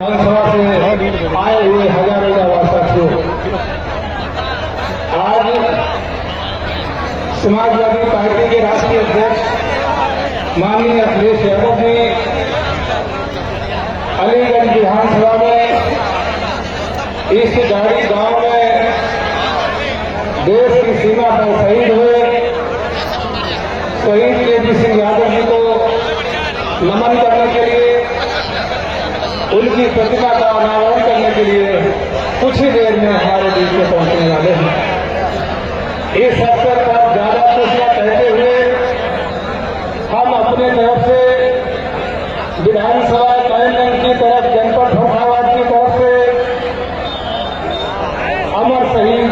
विधानसभा से आए हुए हजारों साथियों, आज समाजवादी पार्टी के राष्ट्रीय अध्यक्ष माननीय अखिलेश यादव जी अलीगंज विधानसभा में इस गाड़ी गांव में देश की सीमा पर शहीद हुए शहीद केपी सिंह यादव जी को नमन करने के लिए, उनकी प्रतिमा का अनावरण करने के लिए कुछ ही देर में हमारे बीच में पहुंचने वाले हैं। इस अवसर पर ज्यादा कुछ न कहते हुए हम अपनी तरफ से विधानसभा कायमगंज की तरफ, जनपद फर्रुखाबाद की तरफ से अमर शहीद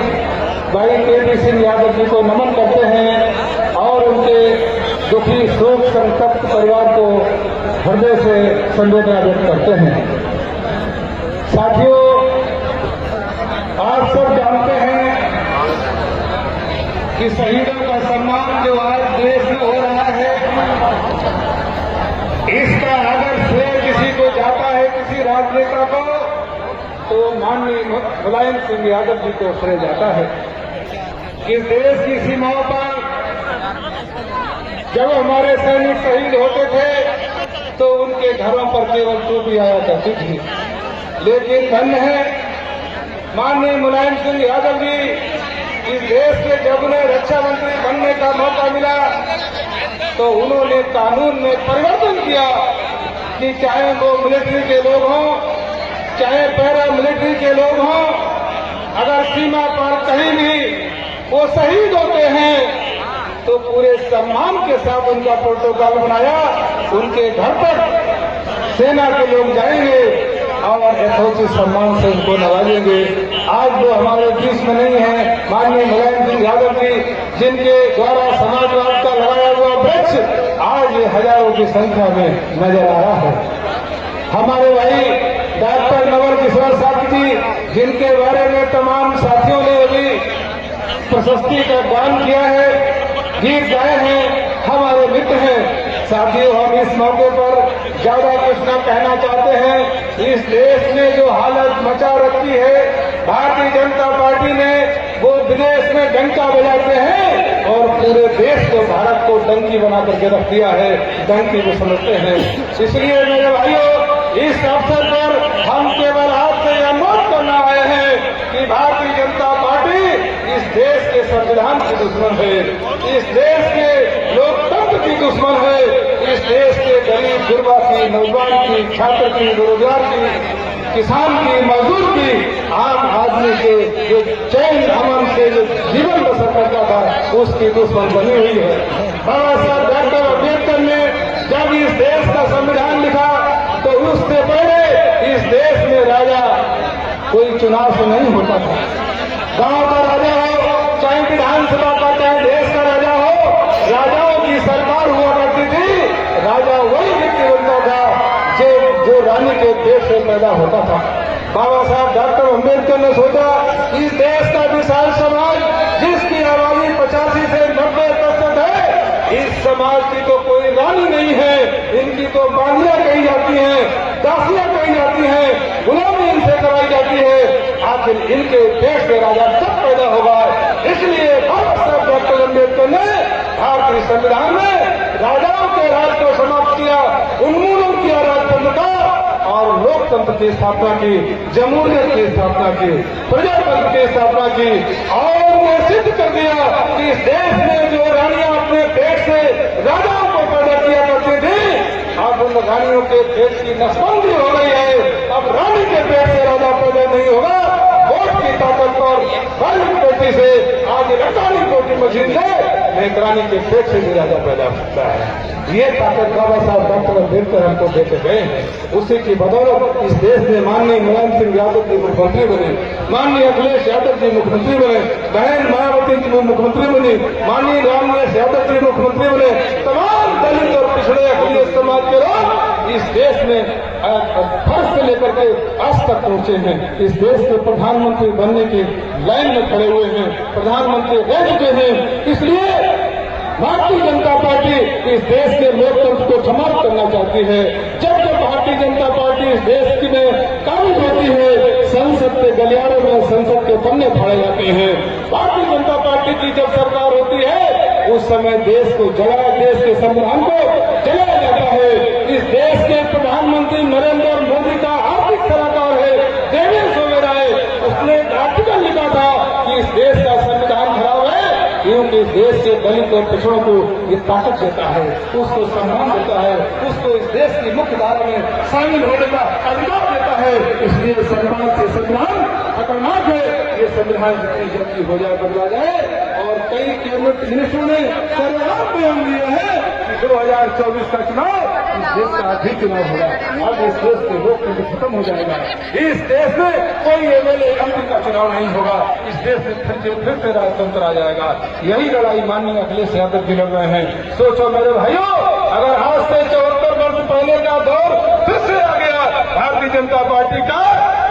भाई केपी सिंह यादव जी को नमन करते हैं और उनके दुखी शोक संतप्त परिवार को हृदय से संवेदना व्यक्त करते हैं। साथियों, आप सब जानते हैं कि शहीदों का सम्मान जो आज देश में हो रहा है, इसका अगर श्रेय किसी को जाता है, किसी राजनेता को, तो माननीय मुलायम सिंह यादव जी को श्रेय जाता है। इस देश की सीमाओं पर जब हमारे सैनिक शहीद होते थे तो उनके घरों पर केवल टोपी आया करती थी, लेकिन धन्य है माननीय मुलायम सिंह यादव जी, इस देश के जब उन्हें रक्षा मंत्री बनने का मौका मिला तो उन्होंने कानून में परिवर्तन किया कि चाहे वो मिलिट्री के लोग हों, चाहे पैरा मिलिट्री के लोग हों, अगर सीमा पर कहीं भी वो शहीद होते हैं तो पूरे सम्मान के साथ उनका प्रोटोकॉल बनाया, उनके घर पर सेना के लोग जाएंगे और यथोचित सम्मान से उनको नवाजेंगे। आज वो हमारे बीच में नहीं है माननीय मुलायम सिंह यादव जी, जिनके द्वारा समाजवाद का लगाया हुआ वृक्ष आज हजारों की संख्या में नजर आ रहा है। हमारे भाई डॉक्टर नवल किशोर साथी जी, जिनके बारे में तमाम साथियों ने अभी प्रशस्ति का दान किया है, गीत गाए हैं, हमारे मित्र हैं। साथियों, हम इस मौके पर ज्यादा कुछ न कहना चाहते हैं। इस देश में जो हालत मचा रखी है, भारतीय जनता पार्टी ने, वो विदेश में डंका बजाते हैं और पूरे देश को, भारत को डंकी बना करके रख दिया है, डंकी को समझते हैं। इसलिए मेरे भाइयों, इस अवसर पर हम केवल आपसे यह अनुरोध करना आए हैं कि भारतीय जनता पार्टी इस देश के संविधान की दुश्मन है, इस देश के लोकतंत्र की दुश्मन है, इस देश के गरीब गुरबा की, नौजवान की, छात्र की, बेरोजगार की, किसान की, मजदूर की, आम आदमी के जो चैन अमन से जो जीवन बसर करता था, उसकी दुश्मन बनी हुई है। बाबा साहब डॉक्टर अम्बेडकर ने जब इस देश का संविधान लिखा तो उससे पहले इस देश में राजा कोई चुनाव से नहीं होता था। गांव का राजा हो, चाहे विधानसभा का, चाहे देश का राजा हो, राजाओं की सरकार हुआ करती थी। राजा वही व्यक्ति बनता था जो रानी के पेट से पैदा होता था। बाबा साहब डॉक्टर अम्बेडकर ने सोचा इस देश का विशाल समाज, जिसकी आबादी 85 से 90% है, इस समाज की तो कोई रानी नहीं है, इनकी तो बांदियां कही जाती हैं, दासियां कही जाती हैं, गुलामी इनसे कराई जाती है। आखिर इनके पेट से राजा कब पैदा होगा? इसलिए बाबा साहब डॉक्टर अम्बेडकर ने भारतीय संविधान में राजाओं के राज को समाप्त किया, उन्मूलन किया राजतंत्र का और लोकतंत्र की स्थापना की, जमहूरियत की स्थापना की, प्रजातंत्र की स्थापना की और ये सिद्ध कर दिया कि इस देश में जो रानियां अपने पेट से राजाओं को पैदा किया करती थी, अब उन रानियों के पेट की नसबंदी हो गई है। अब रानी के पेट से राजा पैदा नहीं होगा, वोट की ताकत और बैलेट पेटी से, आज इलेक्ट्रॉनिक वोटिंग मशीन से एक रानी के पेट से भी राजा पैदा हो सकता है। ये ताकत बाबा साहब डॉक्टर अम्बेडकर हमको देते गए हैं। उसी की बदौलत इस देश में माननीय मुलायम सिंह यादव जी मुख्यमंत्री बने, माननीय अखिलेश यादव जी मुख्यमंत्री बने, बहन मायावती जी मुख्यमंत्री बनी, माननीय रामनिवास यादव जी मुख्यमंत्री बने। तमाम दलित और पिछड़े अखिलेश समाज के लोग इस देश में फर्स्ट से लेकर के आज तक पहुंचे हैं। इस देश के प्रधानमंत्री बनने की लाइन में खड़े हुए हैं, प्रधानमंत्री रह चुके हैं। इसलिए भारतीय जनता पार्टी इस देश के लोकतंत्र को समाप्त करना चाहती है। जब भारतीय जनता पार्टी इस देश में पन्ने फाड़े जाते हैं। भारतीय जनता पार्टी की जब सरकार होती है उस समय देश को देश के संविधान को जलाया जाता है। इस देश के प्रधानमंत्री नरेंद्र मोदी का आर्थिक सलाहकार है देवेंद्र सोमेराय, उसने एक आर्टिकल लिखा था कि इस देश का संविधान खराब है क्योंकि देश के दलित और पिछड़ों को ये ताकत देता है, उसको सम्मान देता है, उसको इस देश की मुख्य धारा में शामिल होने का अधिकार देता है। इसलिए संविधान खतरनाक है। ये संविधान जितनी जल्दी हो जाए बदला जाए। और कई कैबिनेट मिनिस्टरों ने सर्वोच्च बयान दिया है कि 2024 का चुनाव इस देश का आखिरी चुनाव होगा। अब इस देश के लोकतंत्र खत्म हो जाएगा। इस देश में कोई एमएलए एमपी का चुनाव नहीं होगा। इस देश में फिर से राजतंत्र आ जाएगा। यही लड़ाई माननीय अखिलेश यादव जी लड़ रहे हैं। सोचो मेरे भाइयों, अगर आज से 74 वर्ष पहले का दौर फिर से आ गया भारतीय जनता पार्टी का,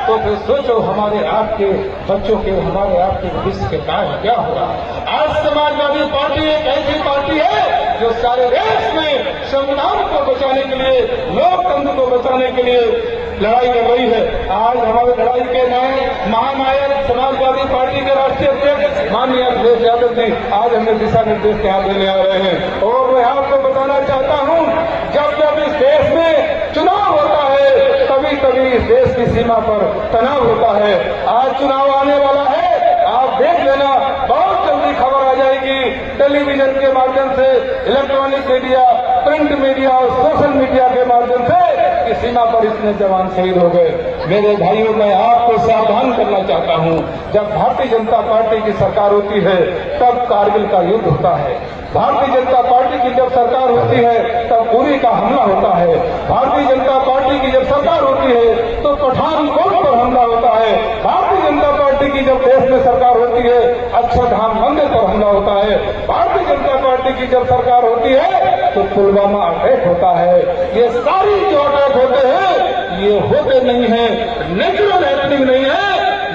तो फिर सोचो हमारे आपके बच्चों के, हमारे आपके भविष्य के क्या होगा। आज समाजवादी पार्टी एक ऐसी पार्टी है जो सारे देश में संविधान को बचाने के लिए, लोकतंत्र को बचाने के लिए लड़ाई कर रही है। आज हमारे लड़ाई के नए महानायक समाजवादी पार्टी के राष्ट्रीय अध्यक्ष माननीय अखिलेश यादव जी आज हमें दिशा निर्देश यहाँ देने आ रहे हैं। और मैं आपको बताना चाहता हूँ, जब जब इस देश में चुनाव होता है तभी तभी इस देश की सीमा पर तनाव होता है। आज चुनाव आने वाला है, आप देख लेना, बहुत जल्दी खबर आ जाएगी टेलीविजन के माध्यम से, इलेक्ट्रॉनिक मीडिया, प्रिंट मीडिया और सोशल मीडिया के माध्यम से कि सीमा पर इतने जवान शहीद हो गए। मेरे भाइयों, मैं आपको सावधान करना चाहता हूं, जब भारतीय जनता पार्टी की सरकार होती है तब कारगिल का युद्ध होता है। भारतीय जनता पार्टी की जब सरकार होती है तब उरी का हमला होता है। भारतीय जनता पार्टी की जब सरकार होती है तो पठानकोट पर हमला होता है। भारतीय जनता पार्टी की जब देश में सरकार होती है अक्षरधाम मंदिर पर हमला होता है। भारतीय जनता पार्टी की जब सरकार होती है तो पुलवामा अटैक होता है। ये सारी जो अटैक होते हैं ये होते नहीं है, नेचुरल हैपनिंग नहीं है,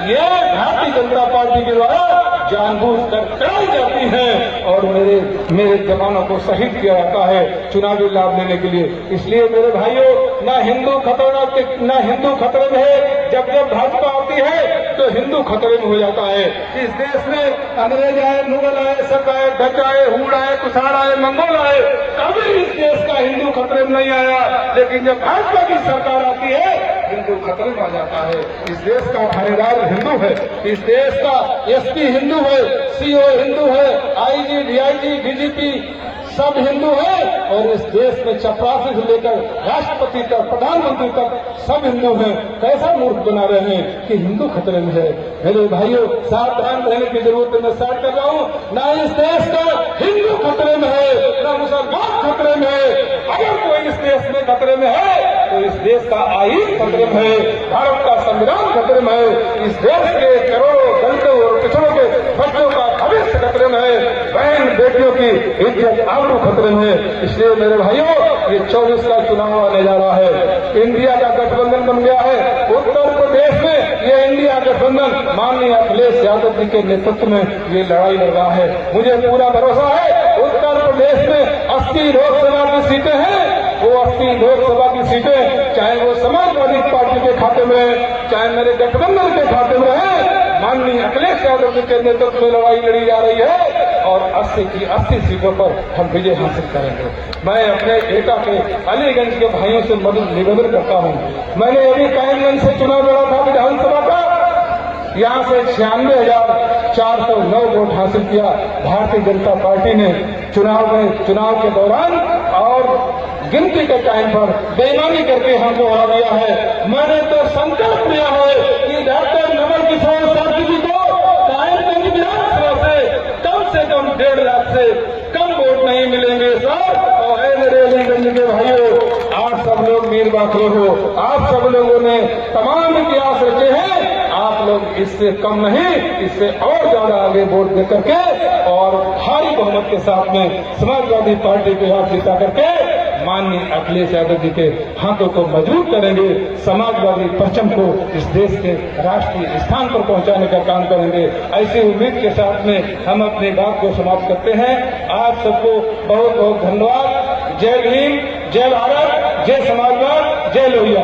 ये भारतीय जनता पार्टी के द्वारा जानबूझकर कराई जाती है और मेरे जवानों को शहीद किया जाता है चुनावी लाभ लेने के लिए। इसलिए मेरे भाइयों, न हिंदू खतरे में है। जब जब भाजपा आती है तो हिंदू खतरे में हो जाता है। इस देश में अंग्रेज आए, मुगल आए, शक आए, डच आए, हुड़ आए, कुषाण आए, मंगोल आए, कभी इस देश का हिंदू खतरे में नहीं आया। लेकिन जब भाजपा की सरकार आती है हिंदू खतरे में आ जाता है। इस देश का थानेदार हिंदू है, इस देश का एसपी हिंदू है, सीओ हिंदू है, आईजी, डीआईजी, डीजीपी सब हिंदू है। और इस देश में चपरासी से लेकर राष्ट्रपति तक, प्रधानमंत्री तक सब हिंदू हैं। कैसा मूर्ख बना रहे हैं कि हिंदू खतरे में है। मेरे भाइयों, सावधान रहने की जरूरत है। मैं स्टार्ट कर रहा हूँ, ना इस देश का हिंदू खतरे में है, ना मुसलमान खतरे में है। अगर कोई इस देश में खतरे में है तो इस देश का आईन खतरे में है, भारत का संविधान खतरे में है, इस देश के करोड़ों दलितों और पिछड़ों के बच्चों का भविष्य खतरे में है, बहन बेटियों की इज्जत आबरू खतरे में है। इसलिए मेरे भाइयों, ये 24 का चुनाव आने जा रहा है। इंडिया का गठबंधन बन गया है। उत्तर प्रदेश में ये इंडिया गठबंधन माननीय अखिलेश यादव जी के नेतृत्व में ये लड़ाई लड़ रहा है। मुझे पूरा भरोसा है उत्तर प्रदेश में 80 लोकसभा की सीटें हैं, वो 80 लोकसभा की सीटें चाहे वो समाजवादी पार्टी के खाते में है, चाहे मेरे गठबंधन के खाते में है, माननीय अखिलेश यादव जी के नेतृत्व में लड़ाई लड़ी जा रही है और 80 की 80 सीटों पर हम विजय हासिल करेंगे। मैं अपने एटा के अलीगंज के भाइयों से मदद निवेदन करता हूं। मैंने अभी कायमगंज से चुनाव लड़ा था विधानसभा का, यहां से 96,409 वोट हासिल किया भारतीय जनता पार्टी ने। चुनाव के दौरान और गिनती के टाइम पर बेईमानी करके हमको हरा दिया है। मैंने तो संकल्प लिया है कि डॉक्टर नवल किशोर साथी जी को कायमगंज विधानसभा से कम 1.5 लाख से कम वोट नहीं मिलेंगे सर। और मेरे अलीगंज के भाइयों, आप सब लोग मीर बाखले हो, आप सब लोगों ने तमाम इतिहास रचे हैं। आप लोग इससे कम नहीं, इससे और ज्यादा आगे वोट दे करके और भारी बहुमत के साथ में समाजवादी पार्टी के हाथ जिता करके माननीय अखिलेश यादव जी के हाथों को मजबूत करेंगे। समाजवादी परचम को इस देश के राष्ट्रीय स्थान पर पहुंचाने का काम करेंगे। ऐसी उम्मीद के साथ में हम अपनी बात को समाप्त करते हैं। आप सबको बहुत बहुत धन्यवाद। जय भीम, जय भारत, जय समाजवाद, जय लोहिया।